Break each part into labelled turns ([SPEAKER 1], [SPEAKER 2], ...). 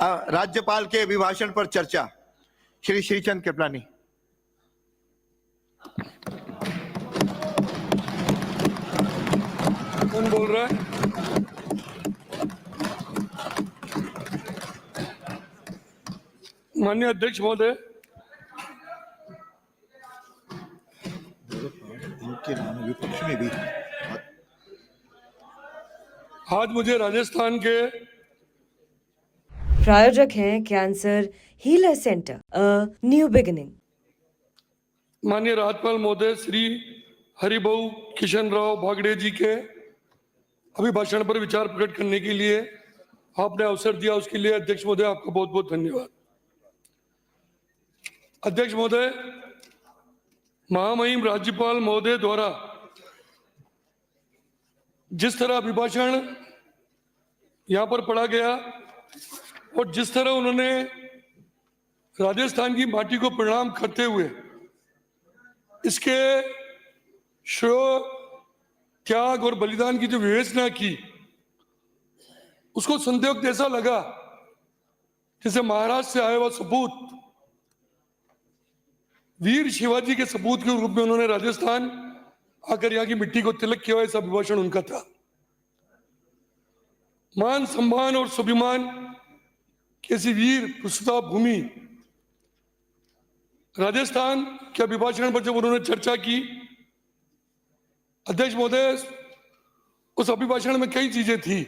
[SPEAKER 1] राज्यपाल के अभिभाषण पर चर्चा। श्री श्रीचंद कृपलानी।
[SPEAKER 2] कौन बोल रहा है? माननीय अध्यक्ष महोदय,
[SPEAKER 1] इनके नाम विपक्ष में भी
[SPEAKER 2] आज मुझे राजस्थान के
[SPEAKER 3] प्रायोजक हैं cancer healer centre a new beginning.
[SPEAKER 2] माननीय राज्यपाल महोदय श्री हरिभाऊ किशन राव भागड़े जी के अभिभाषण पर विचार प्रकट करने के लिए आपने अवसर दिया, उसके लिए अध्यक्ष महोदय आपका बहुत बहुत धन्यवाद। अध्यक्ष महोदय, महामहिम राज्यपाल महोदय द्वारा जिस तरह अभिभाषण यहां पर पढ़ा गया और जिस तरह उन्होंने राजस्थान की माटी को प्रणाम करते हुए इसके श्रेय, त्याग और बलिदान की जो विवेचना की, उसको सुनते वक्त ऐसा लगा जैसे महाराष्ट्र से आया हुआ सपूत, वीर शिवाजी के सपूत के रूप में उन्होंने राजस्थान आकर यहाँ की मिट्टी को तिलक किया। ऐसा अभिभाषण उनका था। मान सम्मान और स्वाभिमान कैसी वीर प्रस्तुता भूमि राजस्थान के अभिभाषण पर जब उन्होंने चर्चा की, अध्यक्ष महोदय, उस अभिभाषण में कई चीजें थी,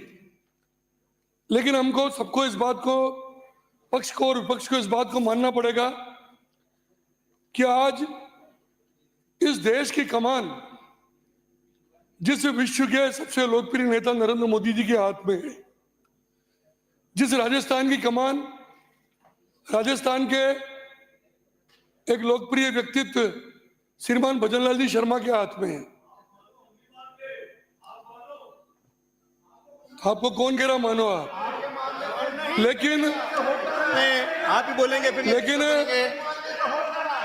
[SPEAKER 2] लेकिन हमको सबको इस बात को, पक्ष को और विपक्ष को इस बात को मानना पड़ेगा कि आज इस देश की कमान जिस विश्व के सबसे लोकप्रिय नेता नरेंद्र मोदी जी के हाथ में है, जिस राजस्थान की कमान राजस्थान के एक लोकप्रिय व्यक्तित्व श्रीमान भजनलाल जी शर्मा के हाथ में है। आपको कौन कह रहा मानो आप, लेकिन
[SPEAKER 1] आप ही बोलेंगे फिर।
[SPEAKER 2] लेकिन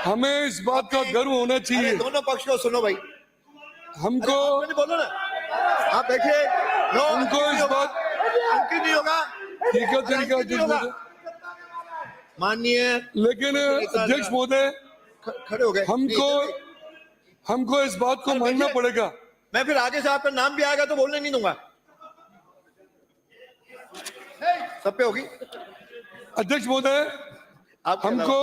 [SPEAKER 2] हमें इस बात का गर्व होना चाहिए।
[SPEAKER 1] दोनों पक्ष को सुनो भाई,
[SPEAKER 2] हमको
[SPEAKER 1] बोलो ना, आप देखिए,
[SPEAKER 2] हमको इस बात
[SPEAKER 1] अंकित नहीं होगा,
[SPEAKER 2] ठीक है अध्यक्ष महोदय,
[SPEAKER 1] माननीय,
[SPEAKER 2] लेकिन अध्यक्ष महोदय
[SPEAKER 1] खड़े हो गए।
[SPEAKER 2] हमको इस बात को मानना पड़ेगा।
[SPEAKER 1] मैं फिर आगे से आपका नाम भी आएगा तो बोलने नहीं दूंगा। सब पे होगी।
[SPEAKER 2] अध्यक्ष महोदय, हमको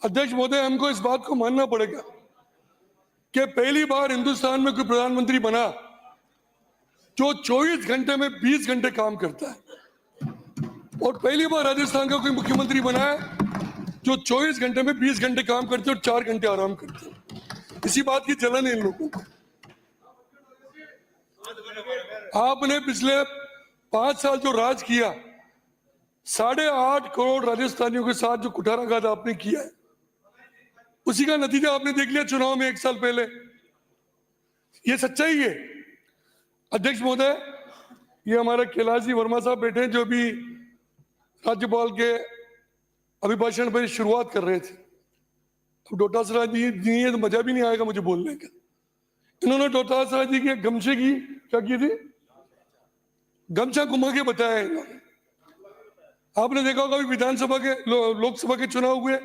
[SPEAKER 2] अध्यक्ष महोदय, हमको इस बात को मानना पड़ेगा कि पहली बार हिंदुस्तान में कोई प्रधानमंत्री बना जो 24 घंटे में 20 घंटे काम करता है, और पहली बार राजस्थान का कोई मुख्यमंत्री बना है जो 24 घंटे में 20 घंटे काम करते और 4 घंटे आराम करते हैं। इसी बात की जलन है इन लोगों को। आपने पिछले 5 साल जो राज किया, 8.5 करोड़ राजस्थानियों के साथ जो कुठाराघात आपने किया है, उसी का नतीजा आपने देख लिया चुनाव में 1 साल पहले। ये सच्चाई है। अध्यक्ष महोदय, ये हमारे कैलाश जी वर्मा साहब बैठे हैं जो भी राज्यपाल के अभिभाषण पर शुरुआत कर रहे थे। अब डोटासरा जी नहीं है तो मजा भी नहीं आएगा मुझे बोलने का। इन्होंने डोटासरा जी के गमछे की क्या की थी, गमछा घुमा के बताया इन्होंने। आपने देखा होगा अभी विधानसभा के लोकसभा के चुनाव हुए,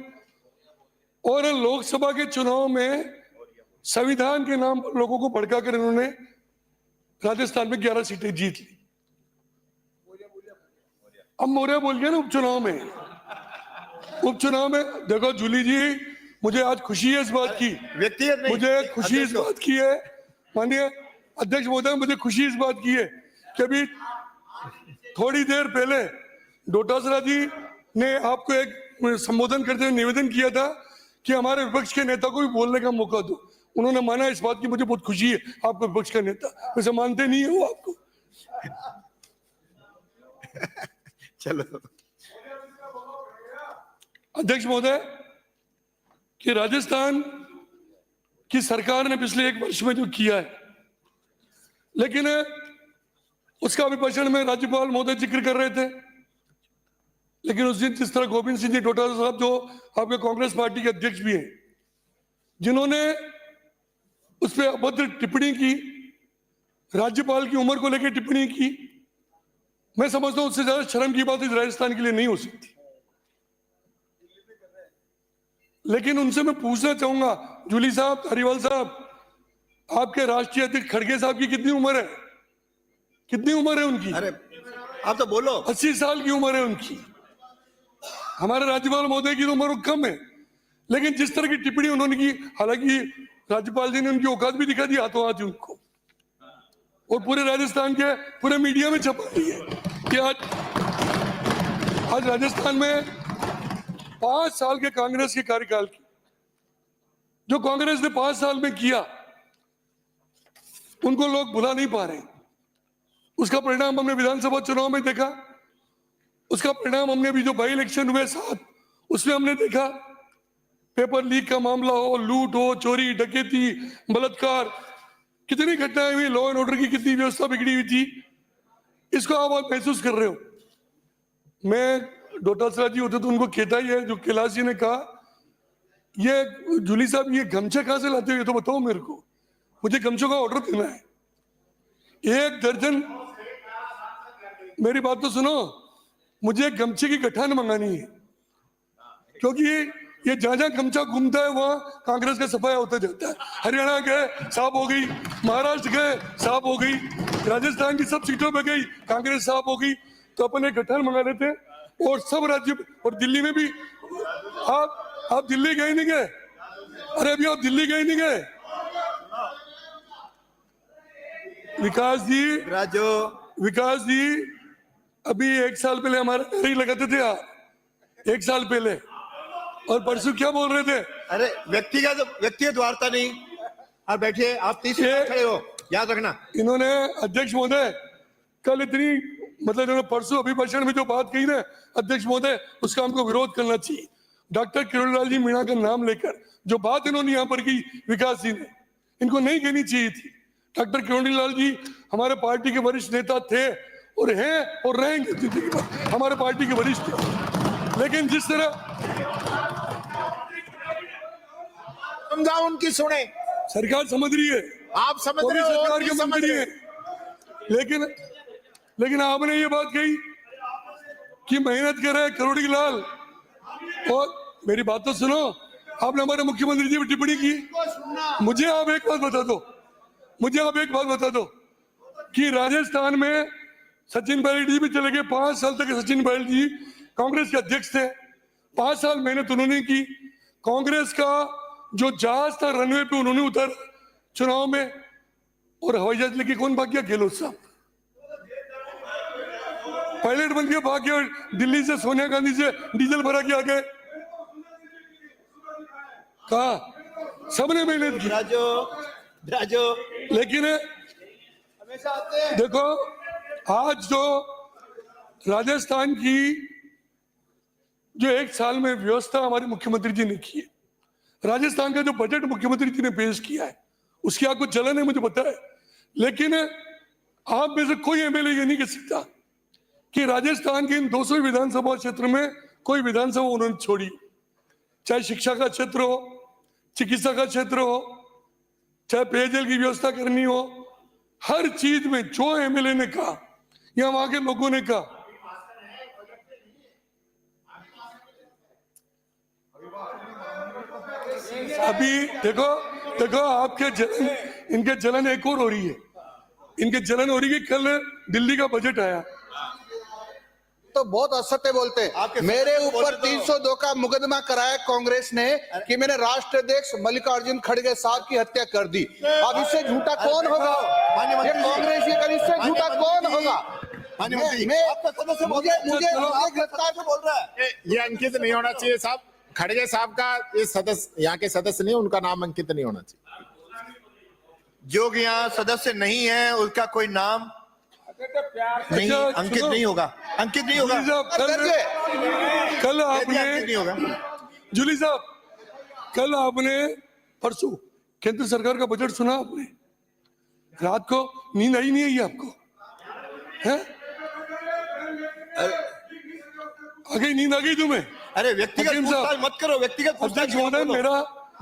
[SPEAKER 2] और लोकसभा के चुनाव में संविधान के नाम पर लोगों को भड़का कर इन्होंने राजस्थान में 11 सीटें जीत ली। अब मौर्य बोल गया ना उपचुनाव में देखो जूली जी, मुझे आज खुशी है इस बात की,
[SPEAKER 1] व्यक्तिगत नहीं,
[SPEAKER 2] मुझे खुशी इस बात की है, माननीय अध्यक्ष महोदय, मुझे खुशी इस बात की है कि अभी थोड़ी देर पहले डोटासरा जी ने आपको एक संबोधन करते हुए निवेदन किया था कि हमारे विपक्ष के नेता को भी बोलने का मौका दो। उन्होंने माना। इस बात की मुझे बहुत खुशी है। आपको विपक्ष का नेता वैसे मानते नहीं है वो आपको।
[SPEAKER 1] चलो
[SPEAKER 2] अध्यक्ष महोदय, कि राजस्थान की सरकार ने पिछले 1 वर्ष में जो किया है, लेकिन उसका अभिभाषण में राज्यपाल महोदय जिक्र कर रहे थे, लेकिन उस दिन जिस तरह गोविंद सिंह जी डोटासरा साहब जो आपके कांग्रेस पार्टी के अध्यक्ष भी हैं, जिन्होंने उस पर अभद्र टिप्पणी की, राज्यपाल की उम्र को लेकर टिप्पणी की, मैं समझता हूं उससे ज्यादा शर्म की बात इस राजस्थान के लिए नहीं हो सकती। लेकिन उनसे मैं पूछना चाहूंगा, जूली साहब, धारीवाल साहब, आपके राष्ट्रीय अध्यक्ष खड़गे साहब की कितनी उम्र है? कितनी उम्र है उनकी?
[SPEAKER 1] अरे आप तो बोलो।
[SPEAKER 2] 80 साल की उम्र है उनकी। हमारे राज्यपाल महोदय की उम्र कम है, लेकिन जिस तरह की टिप्पणी उन्होंने की, हालांकि राज्यपाल जी ने उनकी औकात भी दिखा दी हाथों हाथ उनको, और पूरे राजस्थान के पूरे मीडिया में छपा रही है कि आज राजस्थान में 5 साल के कांग्रेस के कार्यकाल की जो कांग्रेस ने 5 साल में किया, उनको लोग भुला नहीं पा रहे। उसका परिणाम हमने विधानसभा चुनाव में देखा, उसका परिणाम हमने अभी जो बाई इलेक्शन हुए 7, उसमें हमने देखा। पेपर लीक का मामला हो, लूट हो, चोरी डकैती, बलात्कार, कितनी घटनाएं हुई, लॉ एंड ऑर्डर की कितनी व्यवस्था बिगड़ी हुई थी, इसको आप महसूस कर रहे हो। मैं डोटासरा जी होते तो उनको कहता ही है, जो कैलाश जी ने कहा, ये जूली साहब ये गमछे कहां से लाते हो, ये तो बताओ मेरे को, मुझे गमछों का ऑर्डर देना है। 1 दर्जन, मेरी बात तो सुनो, मुझे गमछे की गठान मंगानी है, क्योंकि ये जहां जहां गमछा घूमता है वहां कांग्रेस का सफाया होता जाता है। हरियाणा गए साफ हो गई, महाराष्ट्र गए साफ हो गई, राजस्थान की सब सीटों पे गई कांग्रेस साफ हो गई। तो अपन एक गठान मंगा लेते हैं, और सब राज्य, और दिल्ली में भी। आप दिल्ली गए नहीं गए? अरे अभी आप दिल्ली गए नहीं गए? विकास जी अभी 1 साल पहले हमारे पैर लगाते थे आप, 1 साल पहले, और परसों क्या बोल रहे थे?
[SPEAKER 1] अरे व्यक्तिगत वार्ता नहीं। आप बैठिए, आप 30 मिनट खड़े हो, याद रखना।
[SPEAKER 2] इन्होंने अध्यक्ष महोदय कल इतनी, मतलब इन्होंने परसों अभिभाषण में जो बात कही ना अध्यक्ष महोदय, उसका हमको विरोध करना चाहिए। डॉक्टर किरोड़ीलाल जी मीणा का नाम लेकर जो बात इन्होंने यहाँ पर की विकास जी ने, इनको नहीं कहनी चाहिए थी। डॉक्टर किरोड़ीलाल जी हमारे पार्टी के वरिष्ठ नेता थे, और हैं और रहेंगे जिंदगी भर हमारे पार्टी के वरिष्ठ। लेकिन जिस तरह
[SPEAKER 4] समझाओ, उनकी सुने।
[SPEAKER 2] सरकार समझ रही है,
[SPEAKER 4] आप समझ रहे हो,
[SPEAKER 2] सरकार
[SPEAKER 4] और
[SPEAKER 2] की
[SPEAKER 4] भी समझ रहे
[SPEAKER 2] है, लेकिन आपने ये बात कही कि मेहनत कर रहे हैं किरोड़ीलाल, और मेरी बात तो सुनो, आपने हमारे मुख्यमंत्री जी पर टिप्पणी की। मुझे आप एक बात बता दो कि राजस्थान में सचिन पायलट जी भी चले गए, 5 साल तक सचिन पायलट जी कांग्रेस के अध्यक्ष थे, 5 साल मेहनत उन्होंने की। कांग्रेस का जो जहाज था रनवे पे उन्होंने उतर चुनाव में, और हवाई जहाज लेके कौन भाग गया? गहलोत साहब पायलट बन के भाग गया, दिल्ली से सोनिया गांधी से डीजल भरा के आ गए। कहा सबने मेहनत की, लेकिन देखो आज जो राजस्थान की जो 1 साल में व्यवस्था हमारे मुख्यमंत्री जी ने की है, राजस्थान का जो बजट मुख्यमंत्री जी ने पेश किया है, उसकी आपको जलन है, मुझे पता है। लेकिन आप में से कोई एमएलए ये नहीं कह सकता कि राजस्थान के इन 200 विधानसभा क्षेत्र में कोई विधानसभा उन्होंने छोड़ी, चाहे शिक्षा का क्षेत्र हो, चिकित्सा का क्षेत्र हो, चाहे पेयजल की व्यवस्था करनी हो, हर चीज में जो एमएलए ने कहा या वहां के लोगों ने कहा। अभी देखो आपके जलन, इनके जलन एक और हो रही है, इनके जलन हो रही है। कल दिल्ली का बजट आया
[SPEAKER 4] तो बहुत असत्य बोलते हैं। मेरे ऊपर 302 का मुकदमा कराया कांग्रेस ने कि मैंने राष्ट्रीय अध्यक्ष मल्लिकार्जुन खड़गे साहब की हत्या कर दी। अब इससे झूठा कौन होगा? ये कांग्रेस ये कर, इससे झूठा कौन होगा? मुझे गिरफ्तार बोल रहा है।
[SPEAKER 5] ये अंकित नहीं होना चाहिए साहब, खड़गे साहब का ये सदस्य, यहाँ के सदस्य नहीं, उनका नाम अंकित नहीं होना चाहिए।
[SPEAKER 1] जो यहाँ सदस्य नहीं है उसका कोई नाम नहीं, अंकित नहीं होगा, अंकित नहीं होगा।
[SPEAKER 2] कल आपने
[SPEAKER 1] नहीं होगा।
[SPEAKER 2] जूली साहब, कल आपने परसों केंद्र सरकार का बजट सुना आपने? रात को नींद आई नहीं आई आपको? है आ गई, नींद आ गई तुम्हें?
[SPEAKER 1] अरे व्यक्तिगत पूछताछ मत करो, व्यक्तिगत
[SPEAKER 2] अध्यक्ष महोदय,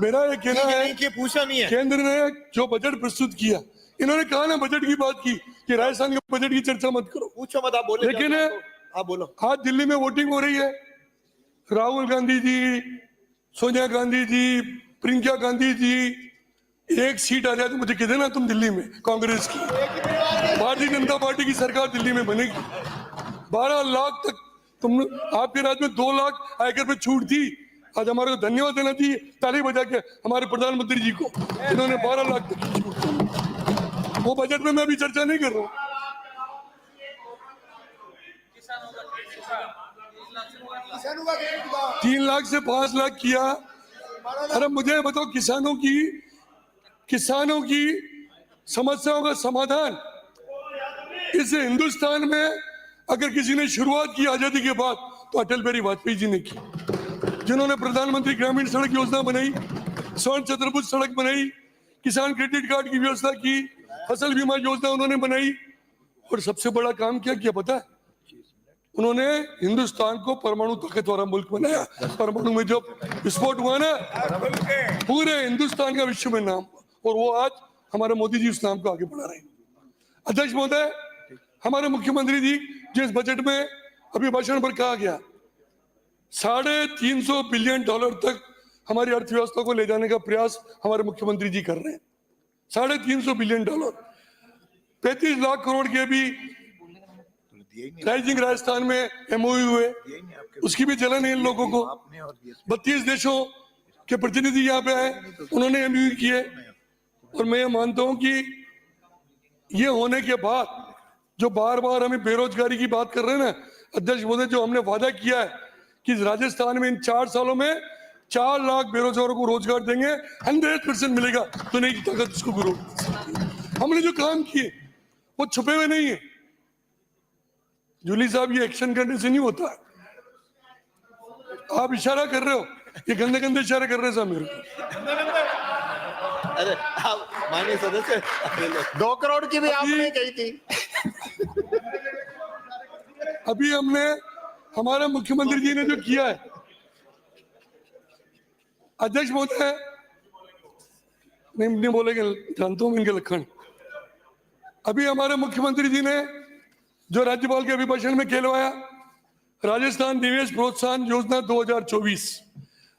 [SPEAKER 2] मेरा ये कहना है
[SPEAKER 1] कि पूछा नहीं है।
[SPEAKER 2] केंद्र ने जो बजट प्रस्तुत किया, इन्होंने कहा ना बजट की बात की, कि राजस्थान के बजट की चर्चा मत करो।
[SPEAKER 1] पूछो मत, आप बोले
[SPEAKER 2] लेकिन
[SPEAKER 1] आप बोलो।
[SPEAKER 2] आज दिल्ली में वोटिंग हो रही है, राहुल गांधी जी, सोनिया गांधी जी, प्रियंका गांधी जी, एक सीट आ जाए तो मुझे कह देना तुम दिल्ली में कांग्रेस की, भारतीय जनता पार्टी की सरकार दिल्ली में बनेगी। 12 लाख तक तुम, आपके राज्य में 2 लाख आयकर पे छूट थी। आज हमारे को धन्यवाद देना चाहिए ताली बजा के हमारे प्रधानमंत्री जी को, जिन्होंने 12 लाख तक की छूट दी। वो बजट में मैं अभी चर्चा नहीं कर रहा हूँ। 3 लाख से 5 लाख किया। अरे मुझे बताओ, किसानों की समस्याओं का समाधान इस हिंदुस्तान में अगर किसी ने शुरुआत की आजादी के बाद तो अटल बिहारी वाजपेयी जी ने की, जिन्होंने प्रधानमंत्री ग्रामीण सड़क योजना बनाई, स्वर्ण चतुर्भुज सड़क बनाई, किसान क्रेडिट कार्ड की व्यवस्था की, फसल बीमा योजना उन्होंने बनाई, और सबसे बड़ा काम क्या किया पता है? उन्होंने हिंदुस्तान को परमाणु ताकत वाला मुल्क बनाया। परमाणु में जब विस्फोट हुआ ना, पूरे हिंदुस्तान का विश्व में नाम, और वो आज हमारे मोदी जी उस नाम को आगे बढ़ा रहे हैं। अध्यक्ष महोदय, हमारे मुख्यमंत्री जी जिस बजट में अभी भाषण पर कहा गया, $350 बिलियन तक हमारी अर्थव्यवस्था को ले जाने का प्रयास हमारे मुख्यमंत्री जी कर रहे हैं। $350 बिलियन, 35 लाख करोड़ के भी राइजिंग राजस्थान में MOU हुए, उसकी भी जलन है इन लोगों को। 32 देशों के प्रतिनिधि यहाँ पे आए, उन्होंने MOU किए, और मैं ये मानता हूं कि ये होने के बाद जो बार बार हमें बेरोजगारी की बात कर रहे हैं ना अध्यक्ष महोदय, जो हमने वादा किया है कि राजस्थान में इन 4 सालों में 4 लाख बेरोजगारों को रोजगार देंगे, 100% मिलेगा, तो नहीं की ताकत उसको विरोध। हमने जो काम किए वो छुपे हुए नहीं है। जूली साहब, ये एक्शन करने से नहीं होता। आप इशारा कर रहे हो, ये गंदे गंदे इशारे कर रहे हैं साहब मेरे को।
[SPEAKER 1] अरे आप माननीय सदस्य,
[SPEAKER 5] 2 करोड़ की भी आपने कही थी।
[SPEAKER 2] अभी हमने, हमारे मुख्यमंत्री जी ने जो किया है, अध्यक्ष महोदय, नहीं बोलेंगे, जानता हूं इनके लक्षण। अभी हमारे मुख्यमंत्री जी ने जो राज्यपाल के अभिभाषण में कहलवाया, राजस्थान निवेश प्रोत्साहन योजना 2024,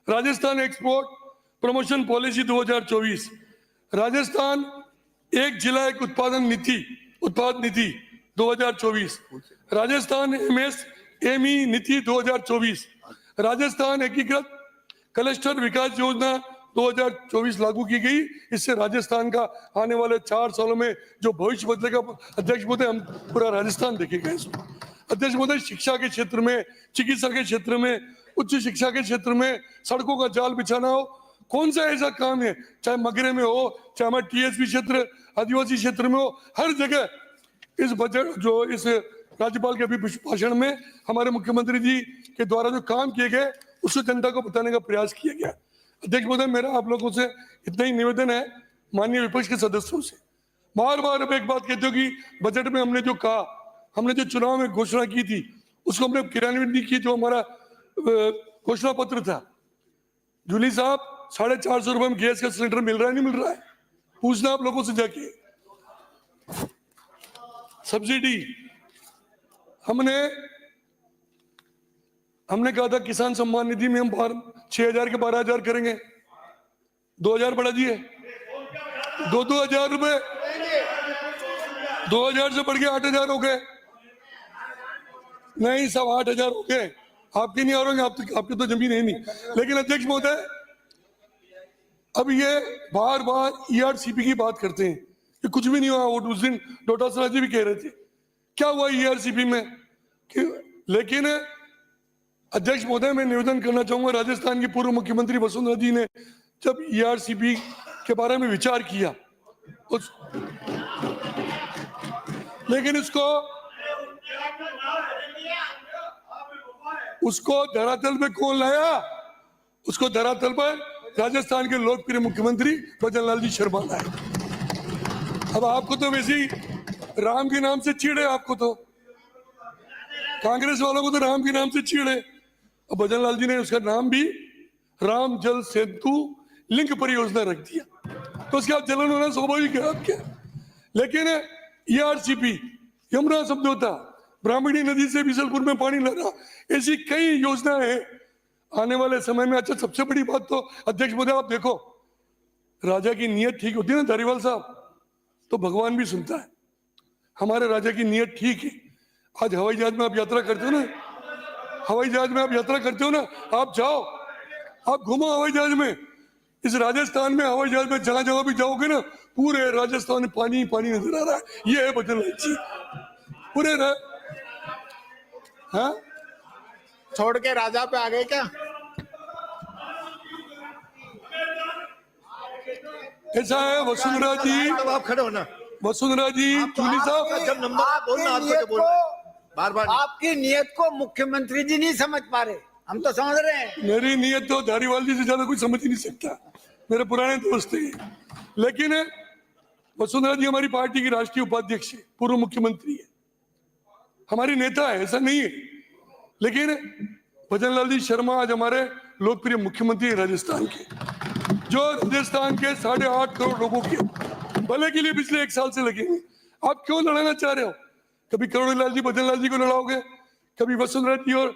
[SPEAKER 2] Rajasthan export promotion policy 2024, Rajasthan एक जिला एक उत्पाद नीति 2024, राजस्थान MSME नीति 2024, राजस्थान एकीकृत क्लस्टर विकास योजना 2024 लागू की गई। इससे राजस्थान का आने वाले 4 सालों में जो भविष्य बदलेगा, अध्यक्ष महोदय, हम पूरा राजस्थान देखेगा इसमें। अध्यक्ष महोदय, शिक्षा के क्षेत्र में, चिकित्सा के क्षेत्र में, उच्च शिक्षा के क्षेत्र में सड़कों का जाल बिछाना हो, कौन सा ऐसा काम है, चाहे मगरे में हो, चाहे हमारे TSP क्षेत्र, आदिवासी क्षेत्र में हो, हर जगह इस बजट, जो इस राज्यपाल के अभिभाषण में हमारे मुख्यमंत्री जी के द्वारा जो काम किए गए, उसको जनता को बताने का प्रयास किया गया। अध्यक्ष महोदय, मेरा आप लोगों से इतना ही निवेदन है, माननीय विपक्ष के सदस्यों से, बार बार अब एक बात कहते हो कि बजट में हमने जो कहा, हमने जो चुनाव में घोषणा की थी, उसको हमने क्रियान्वित नहीं की। जो हमारा घोषणा पत्र था, जूली साहब, 450 रुपए में गैस का सिलेंडर मिल रहा है, नहीं मिल रहा है? पूछना आप लोगों से जाके। सब्सिडी हमने कहा था किसान सम्मान निधि में हम 6,000 के 12,000 करेंगे, 2,000 बढ़ा दिए, 2,000 रुपए, 2,000 से बढ़ के 8,000 हो गए। नहीं सब 8,000 हो गए, आपके नहीं आ रहे, आपके तो जमीन है नहीं। लेकिन अध्यक्ष महोदय, अब ये बार बार ERCP की बात करते हैं, ये कुछ भी नहीं हुआ। वो उस दिन डोटासरा जी भी कह रहे थे क्या हुआ ERCP में, लेकिन अध्यक्ष महोदय, मैं निवेदन करना चाहूंगा, राजस्थान की पूर्व मुख्यमंत्री वसुंधरा जी ने जब ERCP के बारे में विचार किया, लेकिन उसको धरातल पे कौन लाया? उसको धरातल पर राजस्थान के लोकप्रिय मुख्यमंत्री भजनलाल जी शर्मा लाए। अब आपको तो वैसे ही राम के नाम से चिढ़े, आपको तो कांग्रेस वालों को तो राम के नाम से चिढ़े। अब भजनलाल जी ने उसका नाम भी राम जल सेतु लिंक परियोजना रख दिया, तो उसके आप जलन होना स्वाभाविक है आपके। लेकिन ERCP, यमुना समझौता, ब्राह्मणी नदी से बिशलपुर में पानी लाना, ऐसी कई योजनाएं हैं आने वाले समय में। अच्छा, सबसे बड़ी बात तो अध्यक्ष महोदय आप देखो, राजा की नीयत ठीक होती है ना धारीवाल साहब, तो भगवान भी सुनता है। हमारे राजा की नीयत ठीक है। आज हवाई जहाज में आप यात्रा करते हो ना, हवाई जहाज में आप यात्रा करते हो ना, आप जाओ, आप घूमो हवाई जहाज में। इस राजस्थान में हवाई जहाज में जहां जहां भी जाओगे ना, पूरे राजस्थान में पानी पानी नजर आ रहा है। ये है भजनलाल जी, पूरे हाँ,
[SPEAKER 5] छोड़ के राजा पे आ गए क्या?
[SPEAKER 2] ऐसा है वसुंधरा जी,
[SPEAKER 1] तब आप खड़े हो ना,
[SPEAKER 2] वसुंधरा जी, चूली साहब,
[SPEAKER 1] जब नंबर आप बोलना, हाथ
[SPEAKER 6] नियत
[SPEAKER 1] पे बोलना, बार बार
[SPEAKER 6] आपकी नियत को मुख्यमंत्री जी नहीं समझ पा रहे, हम तो समझ रहे हैं।
[SPEAKER 2] मेरी नीयत तो धारीवाल जी से ज्यादा कोई समझ ही नहीं सकता, मेरे पुराने दोस्त हैं। लेकिन वसुंधरा जी हमारी पार्टी की राष्ट्रीय उपाध्यक्ष है, पूर्व मुख्यमंत्री है, हमारी नेता है, ऐसा नहीं है। लेकिन भजनलाल जी शर्मा आज हमारे लोकप्रिय मुख्यमंत्री हैं राजस्थान के, जो राजस्थान के 8.5 करोड़ लोगों के भले के लिए पिछले 1 साल से लगे हैं। आप क्यों लड़ाना चाह रहे हो? कभी करोड़ीलाल जी भजनलाल जी को लड़ाओगे, कभी वसुंधरा जी और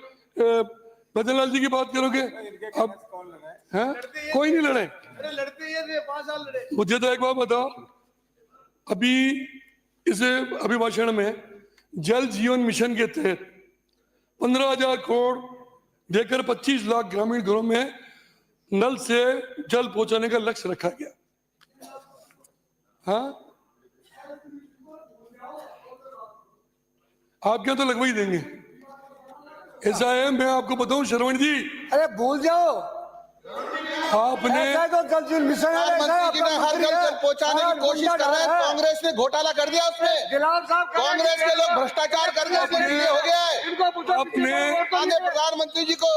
[SPEAKER 2] भजनलाल जी की बात करोगे। अब हैं, कोई नहीं लड़े।
[SPEAKER 6] लड़ते ये 5 साल लड़े।
[SPEAKER 2] मुझे तो एक बात बताओ, अभी इस अभिभाषण में जल जीवन मिशन के तहत 15,000 करोड़ देकर 25 लाख ग्रामीण घरों में नल से जल पहुंचाने का लक्ष्य रखा गया। हाँ, आप क्या तो लगवा ही देंगे, ऐसा है। मैं आपको बताऊं श्रवण जी,
[SPEAKER 6] अरे भूल जाओ,
[SPEAKER 2] आपने
[SPEAKER 6] ऐसा तो जल जीवन मिशन है, ऐसा
[SPEAKER 4] प्रधानमंत्री जी ने हर घर तक पहुंचाने की कोशिश कर रहे हैं। कांग्रेस ने घोटाला कर दिया उसमें,
[SPEAKER 6] गिलास साहब
[SPEAKER 4] कांग्रेस के लोग भ्रष्टाचार कर गए, उसमें ये हो गया है।
[SPEAKER 6] इनको पूछो,
[SPEAKER 2] अपने
[SPEAKER 4] माननीय प्रधानमंत्री जी को,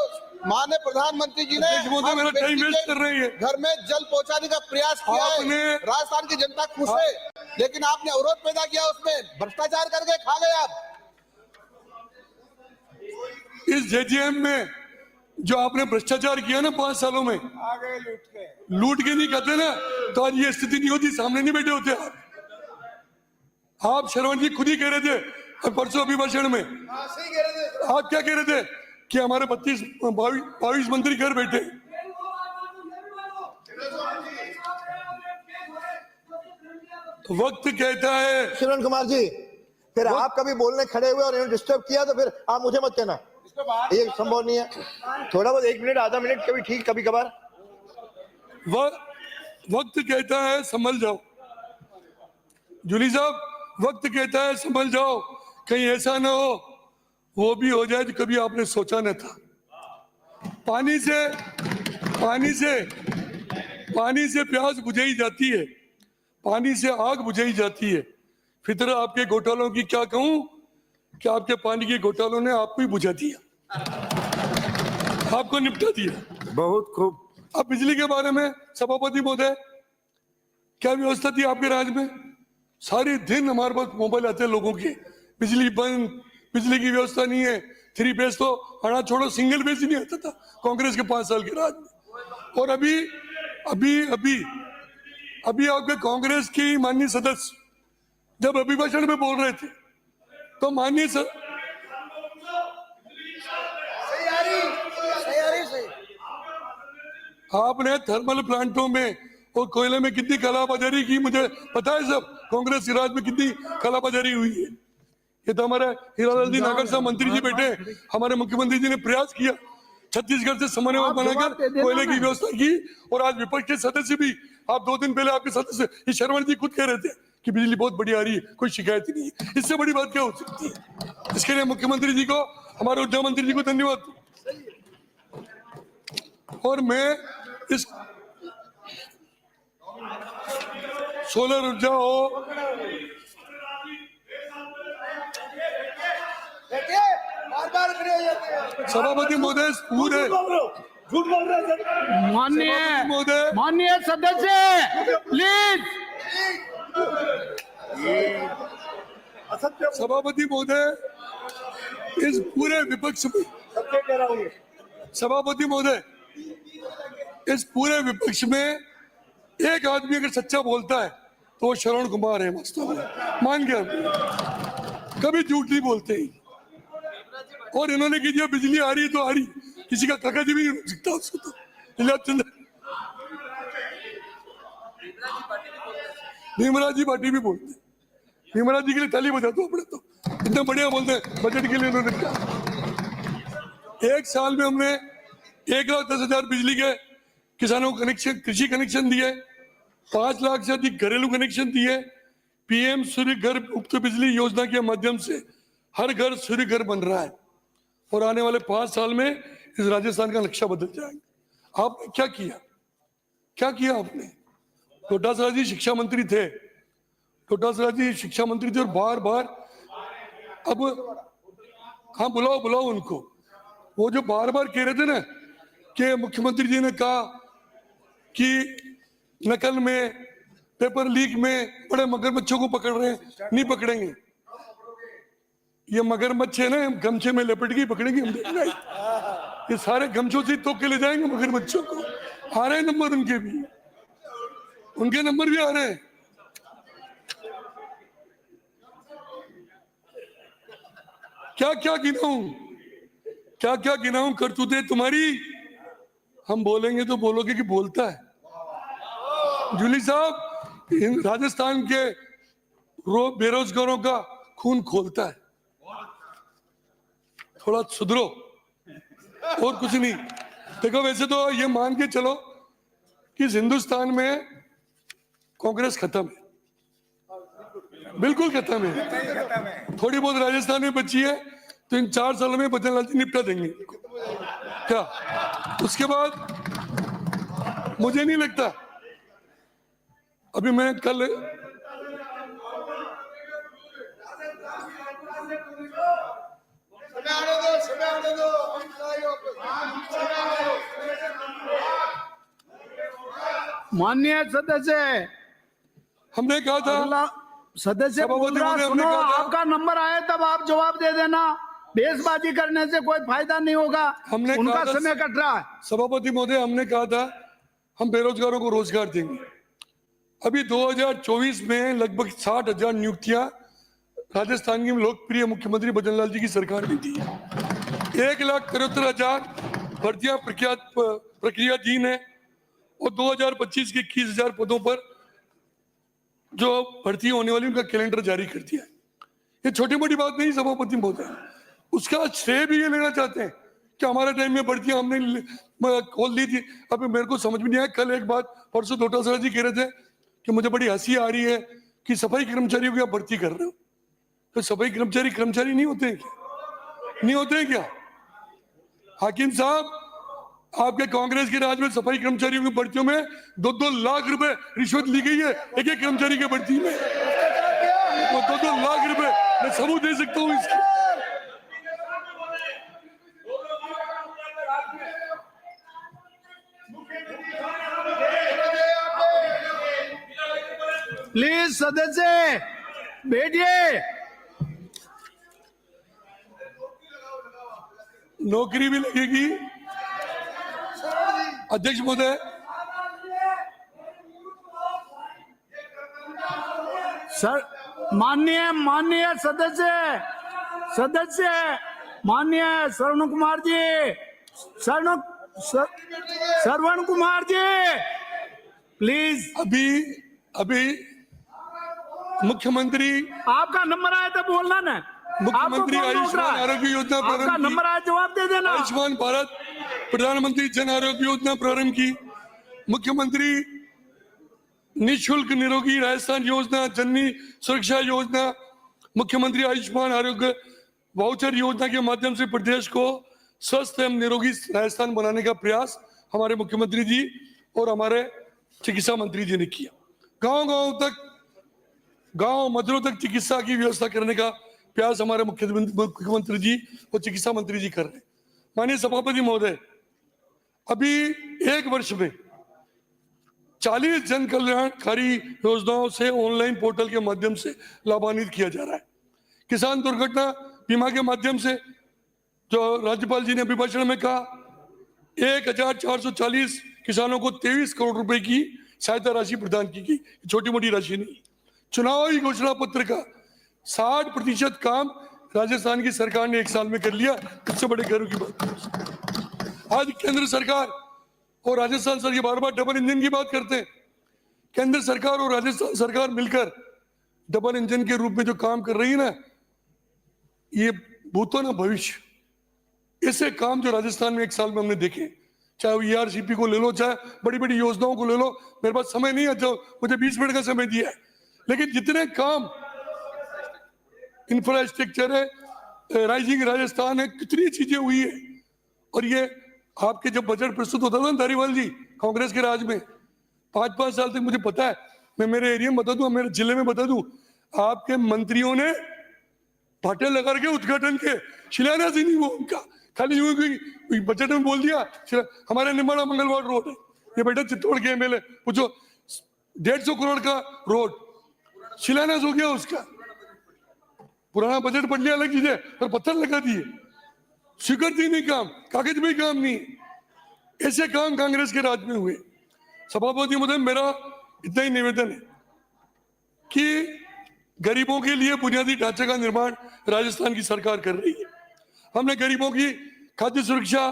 [SPEAKER 4] माननीय प्रधानमंत्री जी ने
[SPEAKER 2] अध्यक्ष महोदय, मेरा टाइम वेस्ट कर रही है।
[SPEAKER 4] घर में जल पहुंचाने का प्रयास किया
[SPEAKER 2] आपने
[SPEAKER 4] है। राजस्थान की जनता खुश है, लेकिन आपने अवरोध पैदा किया, उसमें भ्रष्टाचार करके खा गए आप।
[SPEAKER 2] इस JJM में जो आपने भ्रष्टाचार किया ना 5 सालों में,
[SPEAKER 6] आ गए
[SPEAKER 2] लूट के नहीं कहते ना, तो आज ये स्थिति नहीं होती, सामने नहीं बैठे होते आप श्रवण जी खुद ही कह रहे थे परसों अभिभाषण में। आप क्या कह रहे थे कि हमारे 22 मंत्री घर बैठे। तो वक्त कहता है,
[SPEAKER 1] श्रवण कुमार जी, फिर आप कभी बोलने खड़े हुए और इन्हें डिस्टर्ब किया तो फिर आप मुझे मत कहना, ये संभव नहीं है। थोड़ा बहुत 1 मिनट आधा मिनट कभी ठीक, कभी कभार।
[SPEAKER 2] वक्त कहता है संभल जाओ जूली साहब, वक्त कहता है संभल जाओ, कहीं ऐसा ना हो वो भी हो जाए जो कभी आपने सोचा न था। पानी से प्यास बुझाई जाती है, पानी से आग बुझाई जाती है। फिर आपके घोटालों की क्या कहूं कि आपके पानी के घोटालों ने आपको ही बुझा दिया, आपको निपटा दिया।
[SPEAKER 1] बहुत खूब।
[SPEAKER 2] अब बिजली के बारे में सभापति महोदय, क्या व्यवस्था थी आपके राज में? सारे दिन हमारे पास मोबाइल आते हैं लोगों के, बिजली बंद, बिजली की व्यवस्था नहीं है। 3 फेज तो हड़ा छोड़ो, सिंगल फेज ही नहीं आता था कांग्रेस के 5 साल के राज में। और अभी आपके कांग्रेस की माननीय सदस्य जब अभिभाषण में बोल रहे थे तो माननीय आपने थर्मल प्लांटों में और कोयले में कितनी कालाबाजारी की मुझे पता है सब। कांग्रेस के राज में कितनी कालाबाजारी हुई है, ये तो हमारे हीरालाल जी नागर साहब मंत्री जी बैठे, हमारे मुख्यमंत्री जी ने प्रयास किया छत्तीसगढ़ से समन्वय बनाकर कोयले की व्यवस्था की। और आज विपक्ष के सदस्य भी, आप 2 दिन पहले आपके सदस्य शर्मा जी खुद कह रहे थे कि बिजली बहुत बढ़िया आ रही है, कोई शिकायत ही नहीं है। इससे बड़ी बात क्या हो सकती है? इसके लिए मुख्यमंत्री जी को, हमारे ऊर्जा मंत्री जी को धन्यवाद। और मैं इस सोलर ऊर्जा हो, सभापति महोदय पूरे
[SPEAKER 6] माननीय सदस्य प्लीज।
[SPEAKER 2] सभापति महोदय इस पूरे विपक्ष में, सभापति महोदय इस पूरे विपक्ष में एक आदमी अगर सच्चा बोलता है तो वो श्रवण कुमार है वास्तव में, मान गया, कभी झूठ नहीं बोलते ही। और इन्होंने कह दिया बिजली आ रही है तो आ रही, किसी का कागज भी नहीं हो सकता उसको तो। भीमराज जी पार्टी भी बोलते, भीमराज जी के लिए ताली बजा दो अपने तो, इतना बढ़िया बोलते हैं बजट के लिए इन्होंने क्या। एक साल में हमने 1,10,000 बिजली के किसानों को कनेक्शन, कृषि कनेक्शन दिए, 5 लाख से अधिक घरेलू कनेक्शन दिए। पीएम सूर्य घर मुफ्त बिजली योजना के माध्यम से हर घर सूर्य घर बन रहा है और आने वाले 5 साल में इस राजस्थान का नक्शा बदल जाएगा। आपने क्या किया, क्या किया आपने? डोटासरा जी शिक्षा मंत्री थे, डोटासरा जी शिक्षा मंत्री थे और बार बार, अब हाँ बुलाओ उनको, वो जो बार बार कह रहे थे ना कि मुख्यमंत्री जी ने कहा कि नकल में, पेपर लीक में बड़े मगरमच्छों को पकड़ रहे हैं, नहीं पकड़ेंगे। ये मगरमच्छ है ना, गमछे में लपेट के पकड़ेंगे हम, देखना ये सारे गमछों से तो के ले जाएंगे मगरमच्छों को। आ रहे हैं नंबर उनके भी, उनके नंबर भी आ रहे हैं। क्या क्या गिनाऊं करतूते तुम्हारी। हम बोलेंगे तो बोलोगे कि बोलता है। जूली साहब राजस्थान के बेरोजगारों का खून खोलता है, थोड़ा सुधरो और कुछ नहीं। देखो वैसे तो ये मान के चलो कि हिंदुस्तान में कांग्रेस खत्म है, बिल्कुल खत्म है। थोड़ी बहुत राजस्थान में बची है तो इन 4 सालों में बचन लाल जी निपटा देंगे क्या। उसके बाद मुझे नहीं लगता, अभी मैं कल
[SPEAKER 6] माननीय सदस्य,
[SPEAKER 2] हमने कहा था,
[SPEAKER 6] सदस्य बोल रहा,
[SPEAKER 2] हमने
[SPEAKER 6] सुनो,
[SPEAKER 2] कहा था,
[SPEAKER 6] आपका नंबर आए तब आप जवाब दे देना। बेसबाजी करने से कोई फायदा नहीं होगा,
[SPEAKER 2] हमने
[SPEAKER 6] उनका
[SPEAKER 2] कहा था,
[SPEAKER 6] समय कट रहा है।
[SPEAKER 2] सभापति महोदय हमने कहा था हम बेरोजगारों को रोजगार देंगे। अभी 2024 में लगभग 60,000 नियुक्तियां राजस्थान की लोकप्रिय मुख्यमंत्री बजनलाल जी की सरकार ने दी। 1,73,000 भर्तियां प्रक्रियाधीन है और 2025 के 21,000 पदों पर जो भर्ती होने वाली उनका कैलेंडर जारी कर दिया है। ये छोटी मोटी बात नहीं सभापति महोदय, उसका श्रेय भी ये लेना चाहते हैं कि हमारे टाइम में भर्तियां हमने खोल दी थी। अभी मेरे को समझ में नहीं आया, कल एक बात परसों डोटासरा जी कह रहे थे कि मुझे बड़ी हंसी आ रही है कि सफाई कर्मचारियों की आप भर्ती कर रहे हो। तो सफाई कर्मचारी नहीं होते हैं क्या, नहीं होते हैं क्या? हाकिम साहब आपके कांग्रेस के राज में सफाई कर्मचारियों की भर्तियों में 2-2 लाख रुपए रिश्वत ली गई है एक कर्मचारी की भर्ती में। वो 2-2 लाख रुपए मैं सबूत दे सकता हूँ इसकी।
[SPEAKER 6] प्लीज सदस्य बैठिए।
[SPEAKER 2] नौकरी भी लगेगी। अध्यक्ष महोदय,
[SPEAKER 6] सर, माननीय सदस्य माननीय श्रवण कुमार जी, श्रवण कुमार जी प्लीज।
[SPEAKER 2] अभी मुख्यमंत्री,
[SPEAKER 6] आपका नंबर आया था बोलना ना।
[SPEAKER 2] मुख्यमंत्री आयुष्मान आरोग्य योजना
[SPEAKER 6] आपका नंबर आया, जवाब दे देना।
[SPEAKER 2] आयुष्मान भारत प्रधानमंत्री जन आरोग्य योजना प्रारंभ की, मुख्यमंत्री निःशुल्क निरोगी राजस्थान योजना, जननी सुरक्षा योजना, मुख्यमंत्री आयुष्मान आरोग्य वाउचर योजना के माध्यम से प्रदेश को स्वस्थ एवं निरोगी राजस्थान बनाने का प्रयास हमारे मुख्यमंत्री जी और हमारे चिकित्सा मंत्री जी ने किया। गांव मजरों तक चिकित्सा की व्यवस्था करने का प्रयास हमारे मुख्यमंत्री जी और चिकित्सा मंत्री जी कर रहे हैं। माननीय सभापति महोदय, अभी 1 वर्ष में 40 जन कल्याणकारी योजनाओं से ऑनलाइन पोर्टल के माध्यम से लाभान्वित किया जा रहा है। किसान दुर्घटना बीमा के माध्यम से जो राज्यपाल जी ने अभिभाषण में कहा 1,440 किसानों को 23 करोड़ रुपए की सहायता राशि प्रदान की गई। छोटी मोटी राशि नहीं। चुनावी घोषणा पत्र का 60% काम राजस्थान की सरकार ने 1 साल में कर लिया। इससे बड़े गर्व की बात नहीं। आज केंद्र सरकार और राजस्थान सरकार बार बार डबल इंजन की बात करते हैं। केंद्र सरकार और राजस्थान सरकार मिलकर डबल इंजन के रूप में जो काम कर रही है ना, ये भूतो ना भविष्य। ऐसे काम जो राजस्थान में 1 साल में हमने देखे, चाहे वो ERCP को ले लो, चाहे बड़ी बड़ी योजनाओं को ले लो। मेरे पास समय नहीं है, जो मुझे 20 मिनट का समय दिया है, लेकिन जितने काम इंफ्रास्ट्रक्चर है, राइजिंग राजस्थान है, कितनी चीजें हुई है। और ये आपके जब बजट प्रस्तुत होता था धारीवाल जी, कांग्रेस के राज में 5-5 साल तक, मुझे पता है, मैं मेरे एरिया में बता दूं, मेरे जिले में बता दूं, आपके मंत्रियों ने पाटे लगा के उद्घाटन के शिलान्यास ही नहीं हुआ उनका। खाली यूं कोई बजट में बोल दिया हमारे निमाड़ा मंगलवार रोड है, ये बेटा चित्तौड़ के MLA पूछो, 150 करोड़ का रोड शिलान्यास हो गया उसका। पुराना बजट पढ़ लिया अलग चीज है, पर पत्थर लगा दिए, स्वीकृति नहीं, काम कागज में काम नहीं। ऐसे काम कांग्रेस के राज में हुए। सभापति महोदय, मेरा इतना ही निवेदन है कि गरीबों के लिए बुनियादी ढांचे का निर्माण राजस्थान की सरकार कर रही है। हमने गरीबों की खाद्य सुरक्षा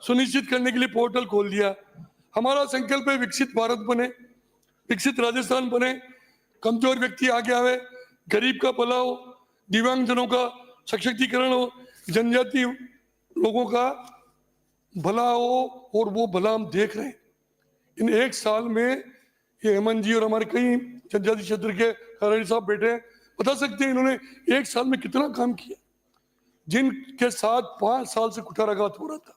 [SPEAKER 2] सुनिश्चित करने के लिए पोर्टल खोल दिया। हमारा संकल्प है विकसित भारत बने, विकसित राजस्थान बने, कमजोर व्यक्ति आगे आवे, गरीब का भला हो, दिव्यांगजनों का सशक्तिकरण हो, जनजाति लोगों का भला हो, और वो भला हम देख रहे हैं। इन 1 साल में ये हेमंत जी और हमारे कई जनजाति क्षेत्र के खराड़ी साहब बैठे हैं, बता सकते हैं इन्होंने 1 साल में कितना काम किया। जिनके साथ 5 साल से कुठाराघात हो रहा था,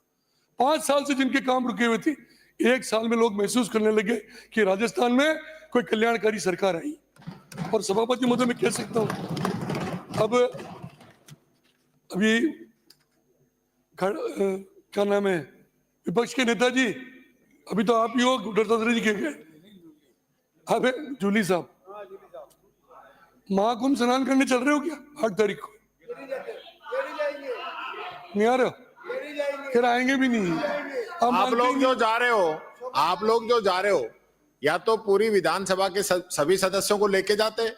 [SPEAKER 2] 5 साल से जिनके काम रुके हुए थे, 1 साल में लोग महसूस करने लगे कि राजस्थान में कोई कल्याणकारी सरकार आई। और सभापति महोदय, मैं कह सकता हूं, अब अभी क्या नाम है विपक्ष के नेताजी, अभी तो आप ही हो, डरता जी के गए, अबे जूली साहब महाकुंभ स्नान करने चल रहे हो क्या 8 तारीख को? नहीं आ रहे हो? फिर आएंगे भी नहीं।
[SPEAKER 5] आप लोग जो जा रहे हो, आप लोग जो जा रहे हो, या तो पूरी विधानसभा के सभी सदस्यों को लेके जाते।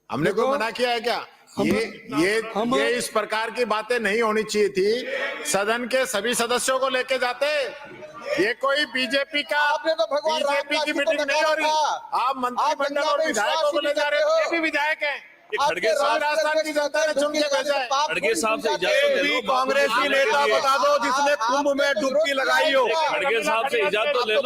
[SPEAKER 5] हमने कोई मना किया है क्या? ये इस प्रकार की बातें नहीं होनी चाहिए थी। सदन के सभी सदस्यों को लेके जाते। ये कोई बीजेपी का,
[SPEAKER 4] आपने तो भगवान
[SPEAKER 5] बीजेपी की मीटिंग नहीं हो रही। आप मंत्रिमंडल और विधायकों को ले जा रहे हो, ये भी विधायक हैं।
[SPEAKER 7] खड़गे साहब,
[SPEAKER 5] राजस्थान की जनता ने चुन के भेजा है।
[SPEAKER 7] खड़गे साहब से इजाजत ले लो।
[SPEAKER 8] कांग्रेस की नेता बता दो जिसने कुंभ में डुबकी लगाई हो।
[SPEAKER 7] खड़गे साहब से इजाजत तो ले लो।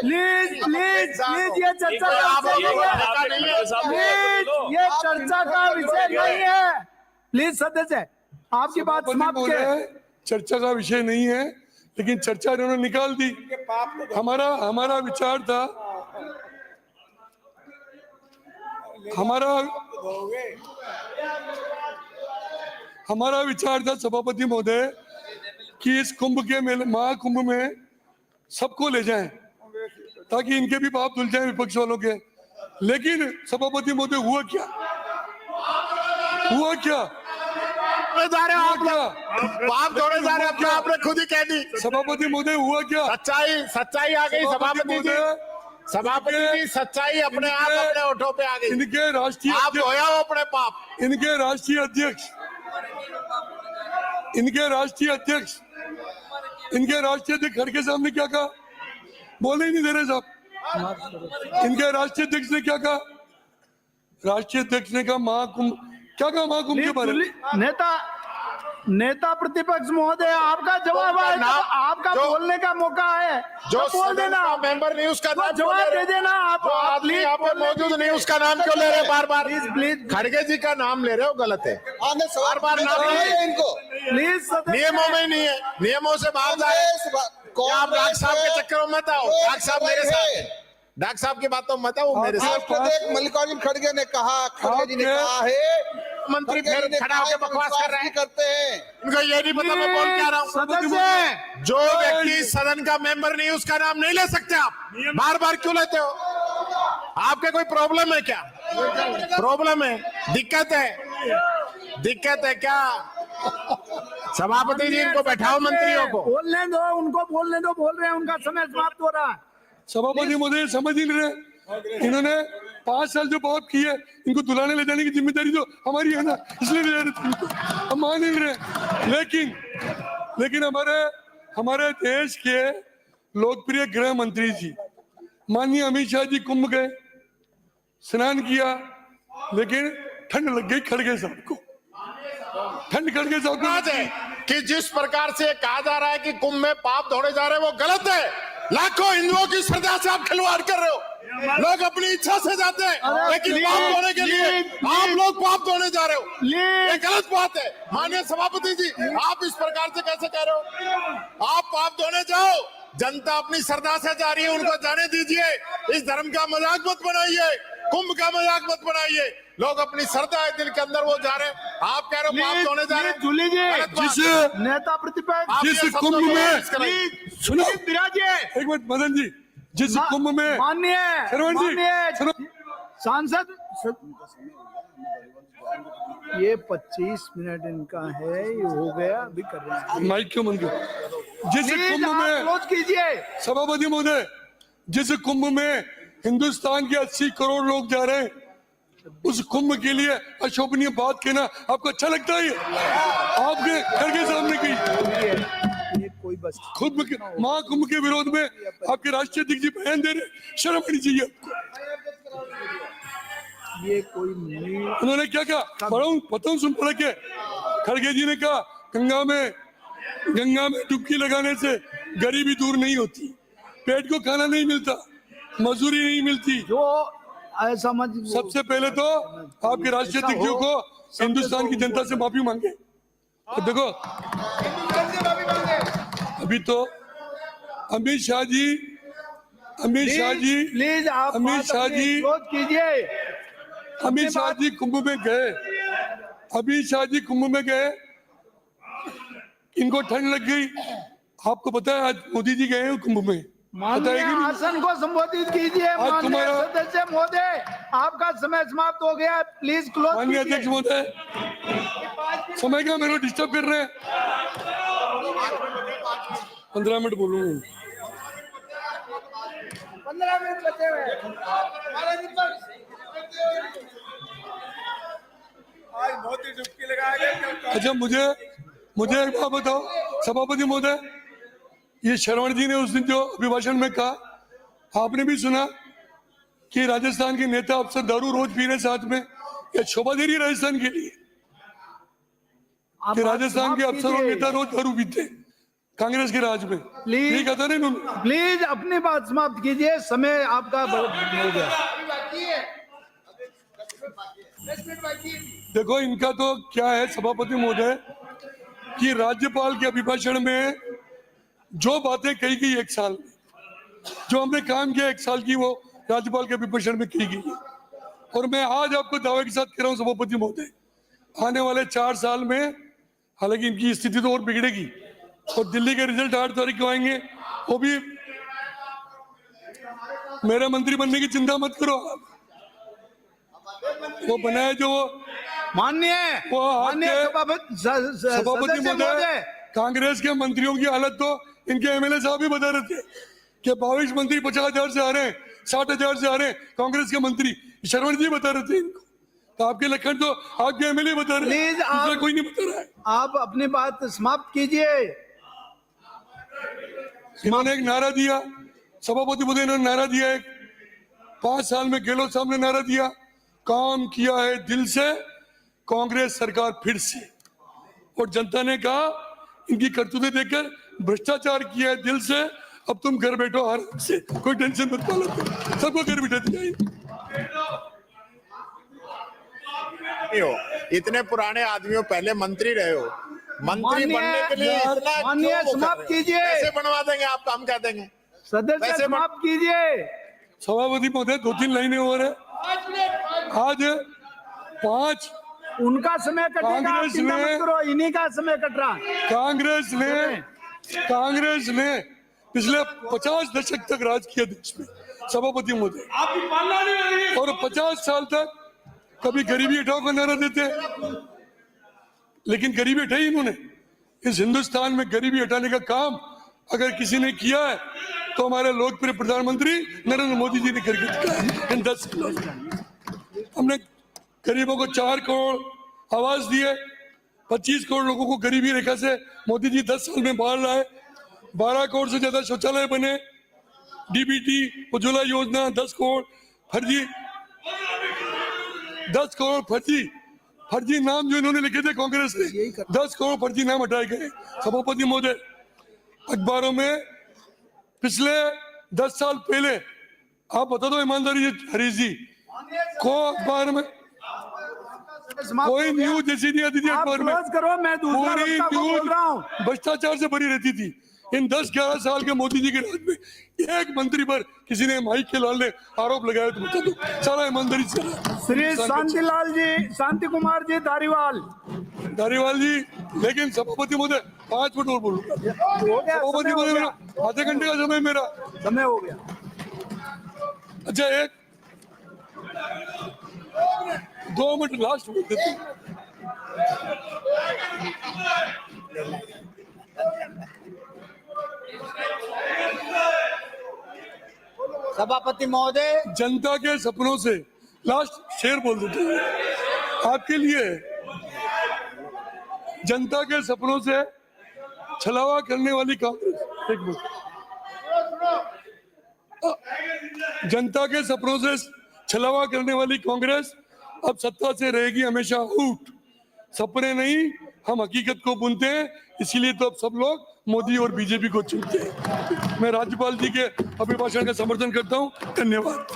[SPEAKER 6] प्लीज प्लीज प्लीज, ये चर्चा का विषय नहीं है। प्लीज, ये चर्चा का विषय नहीं है। प्लीज सदस्य, आपकी बात समाप्त करें।
[SPEAKER 2] चर्चा का विषय नहीं है, लेकिन चर्चा इन्होंने निकाल दी। हमारा विचार था, हमारा विचार था सभापति महोदय कि इस कुंभ के मेले, महाकुंभ में सबको ले जाएं, ताकि इनके भी पाप धुल जाएं विपक्ष वालों के। लेकिन सभापति महोदय, हुआ क्या?
[SPEAKER 5] आप जोड़े जा रहे हैं, आपने खुद ही कह दी।
[SPEAKER 2] सभापति महोदय, हुआ क्या?
[SPEAKER 5] सच्चाई आ गई सभापति जी। सभापति जी, सच्चाई अपने आप अपने होठों पे आ गई।
[SPEAKER 2] इनके राष्ट्रीय
[SPEAKER 5] आप धोया हो अपने पाप।
[SPEAKER 2] इनके राष्ट्रीय अध्यक्ष खड़गे साहब ने क्या कहा? बोले ही नहीं दे रहे साहब। इनके राष्ट्रीय अध्यक्ष ने क्या कहा? राष्ट्रीय अध्यक्ष ने कहा महाकुंभ, क्या कहा महाकुंभ के बारे में?
[SPEAKER 6] नेता प्रतिपक्ष महोदय, आपका जवाब है, आपका बोलने का मौका है,
[SPEAKER 5] जो
[SPEAKER 6] बोल देना।
[SPEAKER 5] मेंबर नहीं उसका नाम
[SPEAKER 6] जवाब दे देना। आप
[SPEAKER 5] आदमी यहाँ पर मौजूद नहीं, उसका नाम क्यों ले रहे हैं बार बार?
[SPEAKER 6] प्लीज
[SPEAKER 5] खड़गे जी का नाम ले रहे हो, गलत है। बार बार नाम
[SPEAKER 4] है इनको।
[SPEAKER 6] प्लीज,
[SPEAKER 5] नियमों में नहीं है, नियमों से बाहर जाए। आप डॉक्टर साहब के चक्कर में मत आओ। डॉक्टर साहब मेरे साथ, डॉक्टर साहब की बातों मत आओ मेरे साथ।
[SPEAKER 4] मल्लिकार्जुन खड़गे ने कहा, खड़गे जी ने कहा है,
[SPEAKER 5] मंत्री फिर खड़ा होकर बकवास कर रहे हैं।
[SPEAKER 4] करते हैं,
[SPEAKER 5] इनको ये नहीं पता मैं बोल क्या रहा हूँ।
[SPEAKER 6] सदस्य,
[SPEAKER 5] जो व्यक्ति सदन का मेंबर नहीं, उसका नाम नहीं ले सकते आप। बार बार क्यों लेते हो? आपके कोई प्रॉब्लम है क्या? प्रॉब्लम है, दिक्कत है क्या? सभापति जी, इनको बैठाओ मंत्रियों को।
[SPEAKER 6] बोलने दो, उनको बोलने दो। बोल रहे हैं, उनका समय समाप्त हो रहा है।
[SPEAKER 2] सभापति महोदय समझ ही नहीं रहे। इन्होंने 5 साल जो पाप किए इनको दुलाने ले जाने की जिम्मेदारी तो हमारी है ना, इसलिए ले जा रहे थे इनको, हम मान नहीं रहे। लेकिन हमारे देश के लोकप्रिय गृह मंत्री जी माननीय अमित शाह जी कुंभ गए, स्नान किया, लेकिन ठंड लग गई खड़गे साहब को। ठंड खड़गे साहब को
[SPEAKER 5] बात है कि जिस प्रकार से कहा जा रहा है कि कुंभ में पाप धोने जा रहे हैं वो गलत है। लाखों हिंदुओं की श्रद्धा से आप खिलवाड़ कर रहे हो। लोग अपनी इच्छा से जाते हैं, लेकिन पाप धोने के लिए आप लोग पाप धोने जा रहे हो, ये गलत बात है। माननीय सभापति जी, आप इस प्रकार से कैसे कह रहे हो? आप पाप धोने जाओ, जनता अपनी श्रद्धा से जा रही है, उनको जाने दीजिए। इस धर्म का मजाक मत बनाइए, कुंभ का मजाक मत बनाइए। लोग अपनी श्रद्धा है दिल के अंदर, वो जा रहे हैं, आप कह रहे हो पाप धोने जा रहे हैं।
[SPEAKER 6] जूली जी,
[SPEAKER 5] गलत बात
[SPEAKER 2] जिस
[SPEAKER 5] है।
[SPEAKER 6] नेता प्रतिपक्ष
[SPEAKER 5] आप ये
[SPEAKER 2] जिस
[SPEAKER 5] सब
[SPEAKER 2] कुंभ
[SPEAKER 5] तो
[SPEAKER 2] में
[SPEAKER 5] कराइए।
[SPEAKER 2] सुनो,
[SPEAKER 6] विराजिए।
[SPEAKER 2] एक मिनट मदन जी, जिस कुंभ में
[SPEAKER 6] माननीय
[SPEAKER 2] श्रवण जी, सुनो,
[SPEAKER 6] सांसद, ये 25 मिनट इनका है, ये हो गया, अभी कर रहे हैं।
[SPEAKER 2] माइक क्यों बंद किया? जिस
[SPEAKER 6] प्लीज
[SPEAKER 2] कुंभ
[SPEAKER 6] आप
[SPEAKER 2] में
[SPEAKER 6] क्लोज कीजिए।
[SPEAKER 2] सभापति महोदय, जिस कुंभ में हिंदुस्तान के 80 करोड़ लोग जा रहे हैं, उस कुंभ के लिए अशोभनीय बात कहना आपको अच्छा लगता है? आपके घर के सामने की
[SPEAKER 6] ये कोई बस
[SPEAKER 2] खुद महाकुंभ के विरोध में आपके राष्ट्रीय अध्यक्ष जी बयान दे रहे, शर्म आनी चाहिए आपको।
[SPEAKER 6] ये कोई नहीं।
[SPEAKER 2] उन्होंने क्या कहा बताऊं सुन पड़ा के? खड़गे जी ने कहा गंगा में डुबकी लगाने से गरीबी दूर नहीं होती, पेट को खाना नहीं मिलता, मजदूरी नहीं मिलती।
[SPEAKER 6] जो ऐसा मत,
[SPEAKER 2] सबसे पहले तो आपके राष्ट्रीय अध्यक्षों को हिंदुस्तान की जनता से माफी मांगे। और देखो अभी तो अमित शाह जी
[SPEAKER 6] प्लीज आप
[SPEAKER 2] अमित शाह जी
[SPEAKER 6] क्लोज कीजिए।
[SPEAKER 2] अमित शाह जी कुंभ में गए, अमित शाह जी कुंभ में गए, इनको ठंड लग गई। आपको पता है आज मोदी जी गए हैं कुंभ में,
[SPEAKER 6] माननीय आसन को संबोधित कीजिए। माननीय
[SPEAKER 2] तुम्हारा-
[SPEAKER 6] सदस्य महोदय, आपका समय समाप्त हो गया, प्लीज क्लोज
[SPEAKER 2] माननीय
[SPEAKER 6] कीजिए।
[SPEAKER 2] अध्यक्ष महोदय, समय का मेरे को डिस्टर्ब कर रहे हैं। 15 मिनट बोलूंगा।
[SPEAKER 6] 15 मिनट बचे हुए हैं।
[SPEAKER 2] अच्छा मुझे एक बात बताओ सभापति महोदय, ये श्रवण जी ने उस दिन जो अभिभाषण में कहा, आपने भी सुना कि राजस्थान के नेता अफसर दारू रोज पी रहे साथ में, ये शोभा दे रही है राजस्थान के लिए कि राजस्थान के अफसर और नेता रोज दारू पीते कांग्रेस के राज में? यही कहता नहीं उन्होंने?
[SPEAKER 6] प्लीज अपनी बात समाप्त कीजिए, समय आपका हो गया।
[SPEAKER 2] देखो इनका तो क्या है सभापति महोदय कि राज्यपाल के अभिभाषण में जो बातें कही गई एक साल में, जो हमने काम किया एक साल की, वो राज्यपाल के अभिभाषण में की गई है। और मैं आज आपको दावे के साथ कह रहा हूं सभापति महोदय, आने वाले 4 साल में हालांकि इनकी स्थिति तो और बिगड़ेगी और दिल्ली के रिजल्ट 8 तारीख को आएंगे, वो भी मेरे मंत्री बनने की चिंता मत करो, वो बनाए जो
[SPEAKER 6] माननीय
[SPEAKER 2] सभापति महोदय, कांग्रेस के मंत्रियों की हालत तो इनके एमएलए साहब भी बता रहे थे कि 22 मंत्री 50,000 से आ रहे हैं, 60,000 से आ रहे हैं, कांग्रेस के मंत्री श्रवण जी बता रहे थे इनको। तो आपके लक्षण तो आपके एमएलए बता रहे हैं, दूसरा कोई नहीं बता रहा है।
[SPEAKER 6] आप अपनी बात समाप्त कीजिए।
[SPEAKER 2] इन्होंने एक नारा दिया सभापति महोदय, इन्होंने नारा दिया एक 5 साल में गहलोत साहब ने नारा दिया, काम किया है दिल से कांग्रेस सरकार फिर से, और जनता ने कहा इनकी करतूतें देखकर भ्रष्टाचार किया है दिल से, अब तुम घर बैठो आराम से, कोई टेंशन मत पालो, सबको घर बिठा दिया।
[SPEAKER 5] इतने पुराने आदमियों, पहले मंत्री रहे हो, मंत्री बनने के लिए इतना
[SPEAKER 6] माननीय
[SPEAKER 5] क्यों वो कर
[SPEAKER 6] समाप्त
[SPEAKER 5] रहे हो?
[SPEAKER 6] कीजिए।
[SPEAKER 5] कैसे बनवा देंगे आप, काम क्या देंगे?
[SPEAKER 6] सदस्य
[SPEAKER 5] वैसे
[SPEAKER 6] समाप्त कीजिए।
[SPEAKER 2] सभापति महोदय 2-3 लाइनें हो रहे आज 5
[SPEAKER 6] उनका समय कटेगा, आप
[SPEAKER 2] कांग्रेस
[SPEAKER 6] चिंता
[SPEAKER 2] ने-
[SPEAKER 6] मत करो, इन्हीं का समय कट रहा है।
[SPEAKER 2] कांग्रेस ने पिछले 50 दशक तक राज किया देश में सभापति महोदय, और 50 साल तक कभी गरीबी हटाओ का नारा देते, लेकिन गरीबी हटाई इन्होंने। इस हिंदुस्तान में गरीबी हटाने का काम अगर किसी ने किया है तो हमारे लोकप्रिय प्रधानमंत्री नरेंद्र मोदी जी ने करके दिखाया इन 10 सालों में। हमने गरीबों को 4 करोड़ आवास दिए, 25 करोड़ लोगों को गरीबी रेखा से मोदी जी 10 साल में बाहर लाए, 12 करोड़ से ज्यादा शौचालय बने, डीबीटी उज्ज्वला योजना 10 करोड़ फर्जी 10 करोड़ फर्जी नाम जो इन्होंने लिखे थे कांग्रेस ने, 10 करोड़ फर्जी नाम हटाए गए। सभापति महोदय, अखबारों में पिछले 10 साल पहले आप बता दो ईमानदारी से हरीश जी को अखबार में कोई न्यूज जैसी नहीं आती थी अखबार में,
[SPEAKER 6] क्लोज करो, मैं दूसरा
[SPEAKER 2] पूरी
[SPEAKER 6] वक्ता को बोल रहा हूँ।
[SPEAKER 2] न्यूज भ्रष्टाचार से भरी रहती थी। इन 10-11 साल के मोदी जी के राज में एक मंत्री पर किसी ने माइक के लाल ने आरोप लगाया तो बता दो, सारा ईमानदारी से
[SPEAKER 6] श्री शांतिलाल जी, शांति कुमार जी धारीवाल
[SPEAKER 2] जी, लेकिन सभापति महोदय 5 मिनट और बोलूंगा।
[SPEAKER 6] हो गया,
[SPEAKER 2] सभापति
[SPEAKER 6] समय हो
[SPEAKER 2] महोदय,
[SPEAKER 6] गया।
[SPEAKER 2] आधे घंटे का समय मेरा।
[SPEAKER 6] समय हो गया।
[SPEAKER 2] अच्छा, 2 मिनट लास्ट बोल देते हैं।
[SPEAKER 6] सभापति महोदय,
[SPEAKER 2] जनता के सपनों से लास्ट शेर बोल देते हैं आपके लिए। जनता के सपनों से छलावा करने वाली कांग्रेस, एक मिनट, जनता के सपनों से छलावा करने वाली कांग्रेस अब सत्ता से रहेगी हमेशा आउट। सपने नहीं, हम हकीकत को बुनते हैं, इसीलिए तो अब सब लोग मोदी और बीजेपी को चुनते हैं। मैं राज्यपाल जी के अभिभाषण का समर्थन करता हूं। धन्यवाद।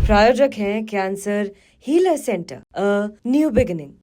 [SPEAKER 3] प्रायोजक हैं cancer healer centre, a new beginning.